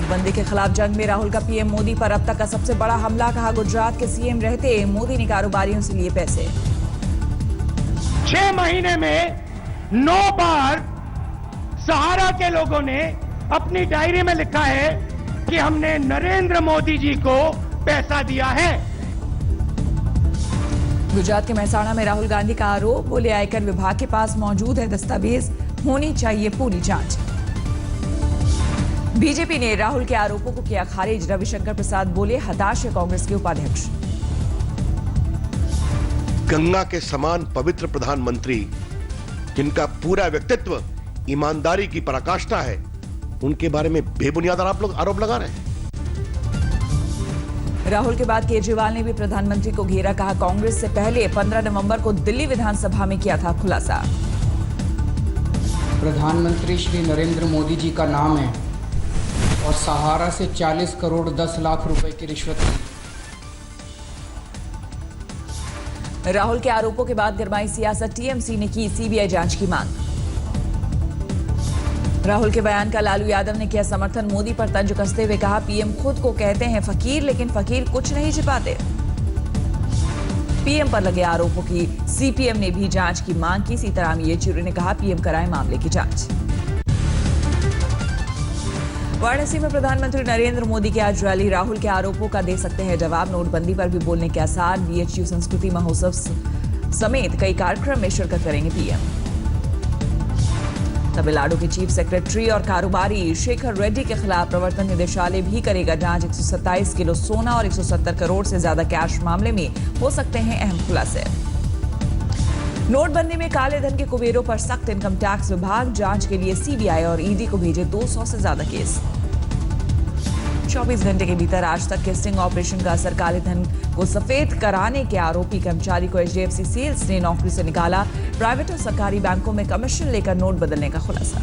नोटबंदी के खिलाफ जंग में राहुल का पीएम मोदी पर अब तक का सबसे बड़ा हमला, कहा गुजरात के सीएम रहते मोदी ने कारोबारियों से लिए पैसे। 6 महीने में 9 बार सहारा के लोगों ने अपनी डायरी में लिखा है कि हमने नरेंद्र मोदी जी को पैसा दिया है। गुजरात के मेहसाणा में राहुल गांधी का आरोप, बोले आयकर विभाग के पास मौजूद है दस्तावेज, होनी चाहिए पूरी जांच। बीजेपी ने राहुल के आरोपों को किया खारिज, रविशंकर प्रसाद बोले हताश है कांग्रेस के उपाध्यक्ष। गंगा के समान पवित्र प्रधानमंत्री जिनका पूरा व्यक्तित्व ईमानदारी की पराकाष्ठा है, उनके बारे में बेबुनियाद आरोप लगा रहे हैं। राहुल के बाद केजरीवाल ने भी प्रधानमंत्री को घेरा, कहा कांग्रेस से पहले 15 नवंबर को दिल्ली विधानसभा में किया था खुलासा। प्रधानमंत्री श्री नरेंद्र मोदी जी का नाम है और सहारा से 40 करोड़ 10 लाख रुपए की रिश्वत ली। राहुल के आरोपों के बाद गरमाई सियासत, टीएमसी ने की सीबीआई जांच की मांग। राहुल के बयान का लालू यादव ने किया समर्थन, मोदी पर तंज कसते हुए कहा पीएम खुद को कहते हैं फकीर, लेकिन फकीर कुछ नहीं छिपाते। पीएम पर लगे आरोपों की सीपीएम ने भी जांच की मांग की। सीताराम येचुरी ने कहा पीएम कराए मामले की जांच। वाराणसी में प्रधानमंत्री नरेंद्र मोदी की आज रैली, राहुल के आरोपों का दे सकते हैं जवाब, नोटबंदी पर भी बोलने के आसार। बीएचयू संस्कृति महोत्सव समेत कई कार्यक्रम में शिरकत करेंगे पीएम। तमिलनाडु के चीफ सेक्रेटरी और कारोबारी शेखर रेड्डी के खिलाफ प्रवर्तन निदेशालय भी करेगा जांच। 127 किलो सोना और 170 करोड़ से ज्यादा कैश मामले में हो सकते हैं अहम खुलासे। नोटबंदी में काले धन के कुबेरों पर सख्त, इनकम टैक्स विभाग जांच के लिए सीबीआई और ईडी को भेजे 200 से ज्यादा केस। 24 घंटे के भीतर आज तक के स्टिंग ऑपरेशन का असर, काले धन को सफेद कराने के आरोपी कर्मचारी को एचडीएफसी सेल्स ने नौकरी से निकाला। प्राइवेट और सरकारी बैंकों में कमीशन लेकर नोट बदलने का खुलासा।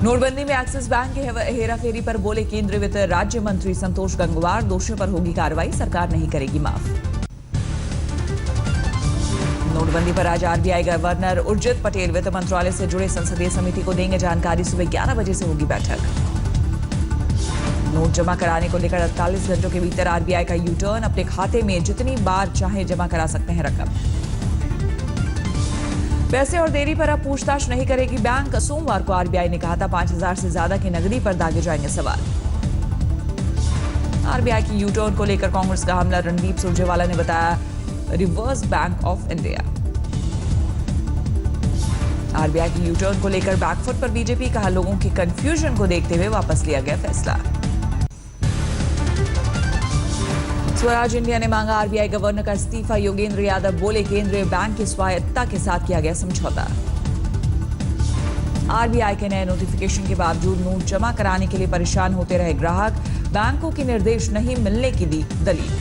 नोटबंदी में एक्सिस बैंक की हेराफेरी पर बोले केंद्रीय वित्त राज्य मंत्री संतोष गंगवार, दोषियों पर होगी कार्रवाई, सरकार नहीं करेगी माफ। नोटबंदी पर आज आरबीआई गवर्नर उर्जित पटेल वित्त मंत्रालय से जुड़े संसदीय समिति को देंगे जानकारी। सुबह 11 बजे से होगी बैठक। नोट जमा कराने को लेकर 48 घंटों के भीतर आरबीआई का यू टर्न, अपने खाते में जितनी बार चाहे जमा करा सकते हैं रकम। पैसे और देरी पर अब पूछताछ नहीं करेगी बैंक, सोमवार को आरबीआई ने कहा था 5000 से ज्यादा की नकदी पर दागे जाएंगे सवाल। आरबीआई की यू टर्न को लेकर कांग्रेस का हमला, रणदीप सुरजेवाला ने बताया reverse bank of India. RBI की यू टर्न को लेकर बैकफुट पर बीजेपी, कहा लोगों की कंफ्यूजन को देखते हुए वापस लिया गया फैसला। स्वराज इंडिया ने मांगा आरबीआई गवर्नर का इस्तीफा, योगेंद्र यादव बोले केंद्रीय बैंक की स्वायत्तता के साथ किया गया समझौता। आरबीआई के नए नोटिफिकेशन के बावजूद नोट जमा कराने के लिए परेशान होते रहे ग्राहक, बैंकों के निर्देश नहीं मिलने की दी दलील।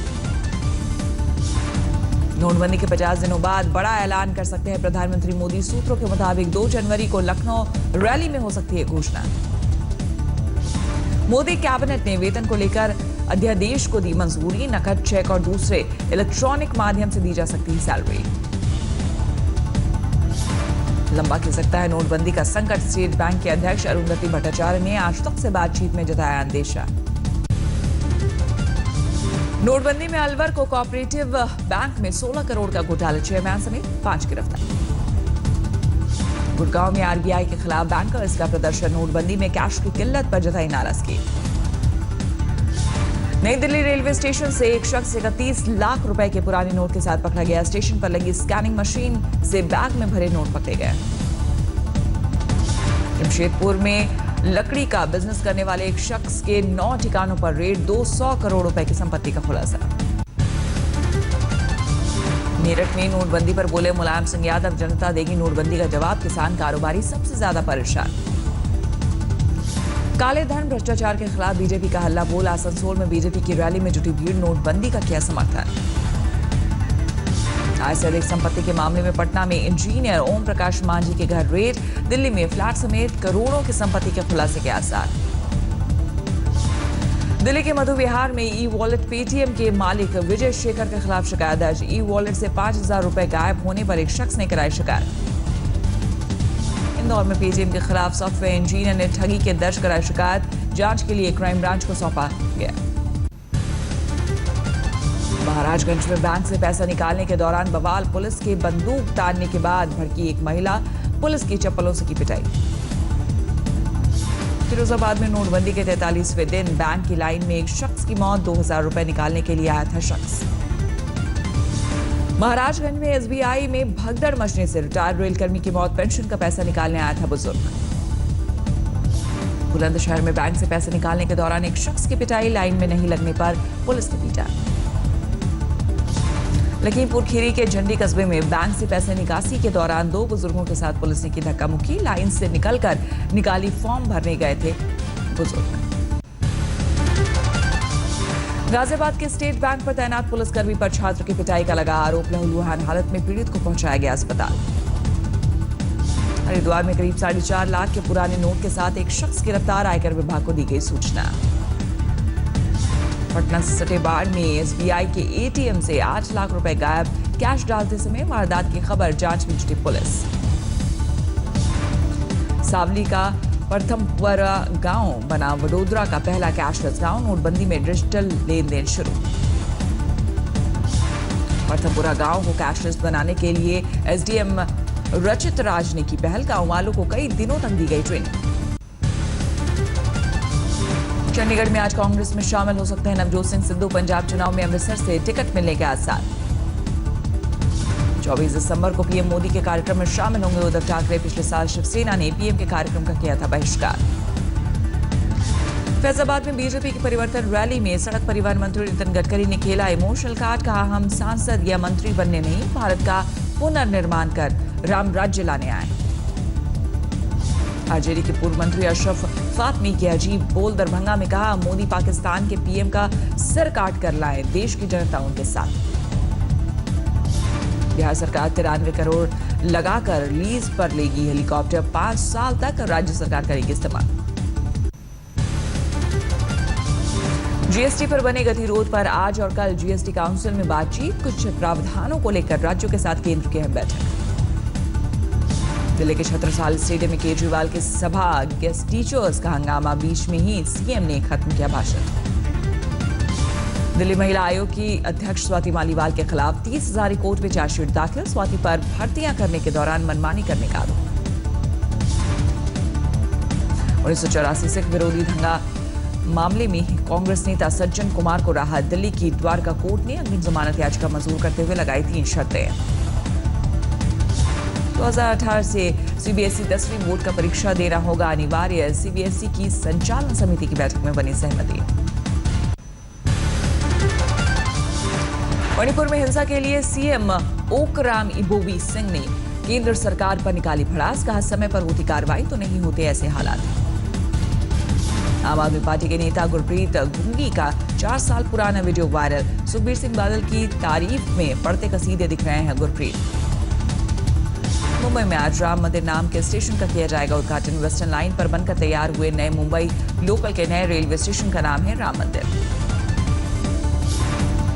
नोटबंदी के 50 दिनों बाद बड़ा ऐलान कर सकते हैं प्रधानमंत्री मोदी, सूत्रों के मुताबिक 2 जनवरी को लखनऊ रैली में हो सकती है घोषणा। मोदी कैबिनेट ने वेतन को लेकर अध्यादेश को दी मंजूरी, नकद, चेक और दूसरे इलेक्ट्रॉनिक माध्यम से दी जा सकती है सैलरी। लंबा खिसकता है नोटबंदी का संकट, स्टेट बैंक के अध्यक्ष अरुंधति भट्टाचार्य ने आज तक से बातचीत में जताया अंदेशा। नोटबंदी में अलवर को कोऑपरेटिव बैंक में 16 करोड़ का घोटाला, चेयरमैन समेत 5 गिरफ्तार। गुड़गांव में आरबीआई के खिलाफ बैंकर्स का प्रदर्शन, नोटबंदी में कैश की किल्लत पर जताई नाराजगी। नई दिल्ली रेलवे स्टेशन से एक शख्स 31 लाख रुपए के पुराने नोट के साथ पकड़ा गया। स्टेशन पर लगी स्कैनिंग मशीन से बैग में भरे नोट पकड़े गए। जमशेदपुर में लकड़ी का बिजनेस करने वाले एक शख्स के 9 ठिकानों पर रेड, 200 करोड़ रुपए की संपत्ति का खुलासा। मेरठ में नोटबंदी पर बोले मुलायम सिंह यादव, जनता देगी नोटबंदी का जवाब, किसान कारोबारी सबसे ज्यादा परेशान। काले धन भ्रष्टाचार के खिलाफ बीजेपी का हल्ला बोल, आसनसोल में बीजेपी की रैली में जुटी भीड़, नोटबंदी का किया समर्थन। आय से अधिक संपत्ति के मामले में पटना में इंजीनियर ओम प्रकाश मांझी के घर रेड, दिल्ली में फ्लैट समेत करोड़ों की संपत्ति के खुलासे के आसार। दिल्ली के मधु विहार में ई वॉलेट पेटीएम के मालिक विजय शेखर के खिलाफ शिकायत दर्ज, ई वॉलेट से 5000 रुपए गायब होने पर एक शख्स ने कराई शिकायत। इंदौर में पेटीएम के खिलाफ सॉफ्टवेयर इंजीनियर ने ठगी के दर्ज कराई शिकायत, जांच के लिए क्राइम ब्रांच को सौंपा गया। महाराजगंज में बैंक से पैसा निकालने के दौरान बवाल, पुलिस के बंदूक तानने के बाद भड़की एक महिला, पुलिस की चप्पलों से की पिटाई। फिरोजाबाद में नोटबंदी के 43वें दिन बैंक की लाइन में एक शख्स की मौत, 2000 रुपए निकालने के लिए आया था शख्स। महाराजगंज में एसबीआई में भगदड़ मचने से रिटायर्ड रेलकर्मी की मौत, पेंशन का पैसा निकालने आया था बुजुर्ग। बुलंदशहर में बैंक से पैसे निकालने के दौरान एक शख्स की पिटाई, लाइन में नहीं लगने पर पुलिस ने पीटा। लखीमपुर खीरी के झंडी कस्बे में बैंक से पैसे निकासी के दौरान 2 बुजुर्गों के साथ पुलिस ने की धक्का मुक्की, लाइन से निकलकर निकाली फॉर्म भरने गए थे बुजुर्ग। गाजियाबाद के स्टेट बैंक पर तैनात पुलिसकर्मी पर छात्र की पिटाई का लगा आरोप, लहूलुहान हालत में पीड़ित को पहुंचाया गया अस्पताल। हरिद्वार में करीब 4.5 लाख के पुराने नोट के साथ एक शख्स गिरफ्तार, आयकर विभाग को दी गई सूचना। पटना से सटे बाढ़ में एसबीआई के एटीएम से 8 लाख रुपए गायब, कैश डालते समय वारदात की खबर, जांच में जुटी पुलिस। सावली का प्रथमपुरा गांव बना वडोदरा का पहला कैशलेस गांव, नोटबंदी में डिजिटल लेन देन शुरू। प्रथमपुरा गांव को कैशलेस बनाने के लिए एसडीएम रचित राज ने की पहल, गांव वालों को कई दिनों तक दी गई ट्रेनिंग। चंडीगढ़ में आज कांग्रेस में शामिल हो सकते हैं नवजोत सिंह सिद्धू, पंजाब चुनाव में अमृतसर से टिकट मिलने के आसार। 24 दिसंबर को पीएम मोदी के कार्यक्रम में शामिल होंगे उद्धव ठाकरे, पिछले साल शिवसेना ने पीएम के कार्यक्रम का किया था बहिष्कार। फैजाबाद में बीजेपी की परिवर्तन रैली में सड़क परिवहन मंत्री नितिन गडकरी ने खेला इमोशनल कार्ड, कहा हम सांसद या मंत्री बनने नहीं, भारत का पुनर्निर्माण कर राम राज्य लाने आए। आरजेडी के पूर्व मंत्री अशरफ फातमी के अजीब बोल, दरभंगा में कहा मोदी पाकिस्तान के पीएम का सिर काट कर लाए, देश की जनता उनके साथ। बिहार सरकार 93 करोड़ लगाकर लीज पर लेगी हेलीकॉप्टर, 5 साल तक राज्य सरकार करेगी इस्तेमाल। जीएसटी पर बने गतिरोध पर आज और कल जीएसटी काउंसिल में बातचीत, कुछ प्रावधानों को लेकर राज्यों के साथ केंद्र की अहम बैठक। दिल्ली के छत्रसाल स्टेडियम में केजरीवाल की सभा, गेस्ट टीचर्स का हंगामा, बीच में ही सीएम ने खत्म किया भाषण। दिल्ली महिला आयोग की अध्यक्ष स्वाति मालीवाल के खिलाफ 30,000 कोर्ट में चार्जशीट दाखिल, स्वाति पर भर्तियां करने के दौरान मनमानी करने का आरोप। 1984 सिख विरोधी दंगा मामले में कांग्रेस नेता सज्जन कुमार को राहत, दिल्ली की द्वारका कोर्ट ने अग्रिम जमानत याचिका मंजूर करते हुए लगाई 3 शर्तें। 2018 से सीबीएसई 10वीं बोर्ड का परीक्षा देना होगा अनिवार्य, सीबीएसई की संचालन समिति की बैठक में बनी सहमति। मणिपुर में हिंसा के लिए सीएम ओकराम इबोवी सिंह ने केंद्र सरकार पर निकाली भड़ास, कहा समय पर होती कार्रवाई तो नहीं होते ऐसे हालात। आम आदमी पार्टी के नेता गुरप्रीत गुंगी का 4 साल पुराना वीडियो वायरल, सुखबीर सिंह बादल की तारीफ में पढ़ते कसीदे दिख रहे हैं गुरप्रीत। मुंबई में आज राम मंदिर नाम के स्टेशन का किया जाएगा उद्घाटन, वेस्टर्न लाइन पर बनकर तैयार हुए नए मुंबई लोकल के नए रेलवे स्टेशन का नाम है राम मंदिर।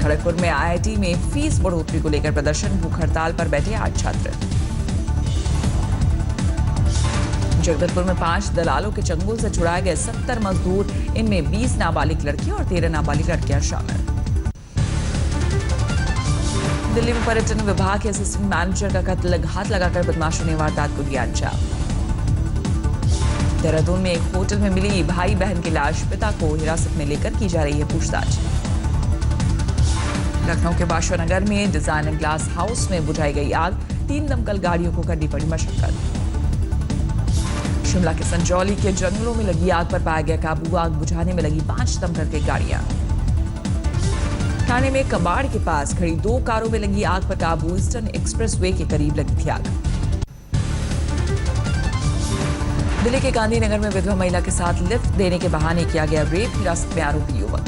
खड़गपुर में आईआईटी में फीस बढ़ोतरी को लेकर प्रदर्शन, भूख हड़ताल पर बैठे 8 छात्र। जगदलपुर में 5 दलालों के चंगुल से छुड़ाए गए 70 मजदूर, इनमें 20 नाबालिग लड़की और 13 नाबालिग लड़कियां शामिल। दिल्ली में पर्यटन विभाग के असिस्टेंट मैनेजर का कत्ल, घात लगाकर बदमाशों ने वारदात को दिया अंजाम। देहरादून में एक होटल में मिली भाई बहन की लाश, पिता को हिरासत में लेकर की जा रही है पूछताछ। लखनऊ के बादशाहनगर में डिजाइनर ग्लास हाउस में बुझाई गई आग, 3 दमकल गाड़ियों को करनी पड़ी मशक्कत। शिमला के संजौली के जंगलों में लगी आग पर पाया गया काबू, आग बुझाने में लगी 5 दमकल की गाड़ियां। ठाणे में कबाड़ के पास खड़ी 2 कारों में लगी आग पर काबू, ईस्टर्न एक्सप्रेसवे के करीब लगी थी आग। दिल्ली के गांधीनगर में विधवा महिला के साथ लिफ्ट देने के बहाने किया गया रेप, हिरासत में आरोपी युवक।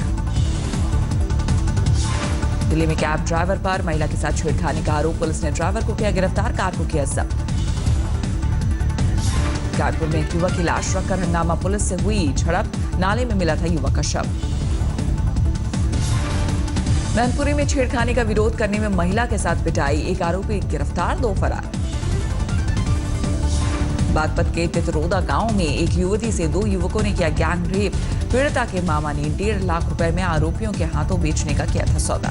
दिल्ली में कैब ड्राइवर पर महिला के साथ छेड़खानी का आरोप, पुलिस ने ड्राइवर को किया गिरफ्तार, कार को किया जब्त। कानपुर में एक युवक की लाश रखकर हंगामा, पुलिस से हुई झड़प, नाले में मिला था युवक का शव। मैनपुरी में छेड़खानी का विरोध करने में महिला के साथ पिटाई, एक आरोपी गिरफ्तार, 2 फरार। बागपत के तितरोदा गांव में एक युवती से 2 युवकों ने किया गैंग रेप। पीड़िता के मामा ने 1.5 लाख रुपए में आरोपियों के हाथों बेचने का किया था सौदा।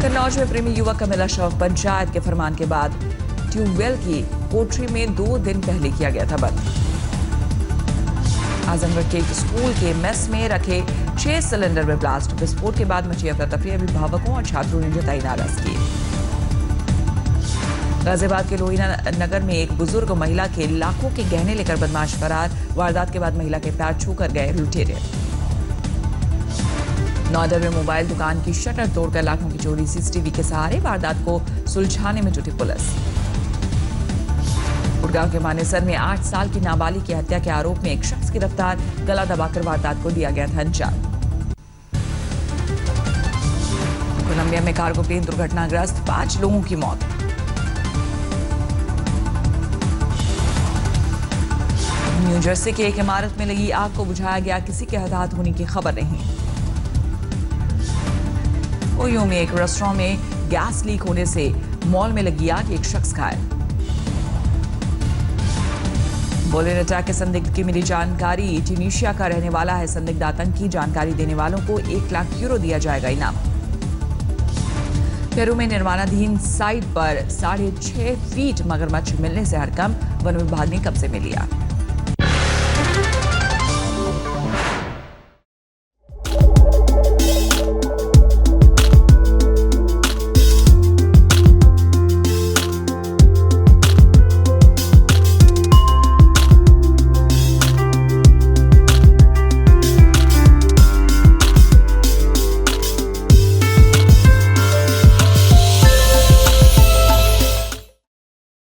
कन्नौज में प्रेमी युवक का मिला शव। पंचायत के फरमान के बाद ट्यूबवेल की कोठरी में 2 दिन पहले किया गया था बंद। आजमगढ़ के एक स्कूल के मेस में रखे 6 सिलेंडर में ब्लास्ट। विस्फोट के बाद मची अफरा तफरी। अभिभावकों और छात्रों ने जताई नाराजगी। गाजियाबाद के लोहिया नगर में एक बुजुर्ग महिला के लाखों के गहने लेकर बदमाश फरार। वारदात के बाद महिला के पैर छूकर गए लुटेरे। नौदर में मोबाइल दुकान की शटर तोड़कर लाखों की चोरी। सीसीटीवी के सहारे वारदात को सुलझाने में जुटी पुलिस। गुड़गांव के मानेसर में 8 साल की नाबालिग की हत्या के आरोप में एक शख्स गिरफ्तार। गला दबाकर वारदात को दिया गया था अंजाम। कोलंबिया में कार्गो प्लेन दुर्घटनाग्रस्त, 5 लोगों की मौत। न्यू जर्सी की एक इमारत में लगी आग को बुझाया गया, किसी के हताहत होने की खबर नहीं। ओयो में एक रेस्टोरेंट में गैस लीक होने से मॉल में लगी आग, एक शख्स घायल। बुलेट अटैक के संदिग्ध की मिली जानकारी। ट्यूनीशिया का रहने वाला है संदिग्ध आतंकी। जानकारी देने वालों को 1 लाख यूरो दिया जाएगा इनाम। पेरू में निर्माणाधीन साइट पर 6.5 फीट मगरमच्छ मिलने से हड़कंप। वन विभाग ने कब्जे में लिया।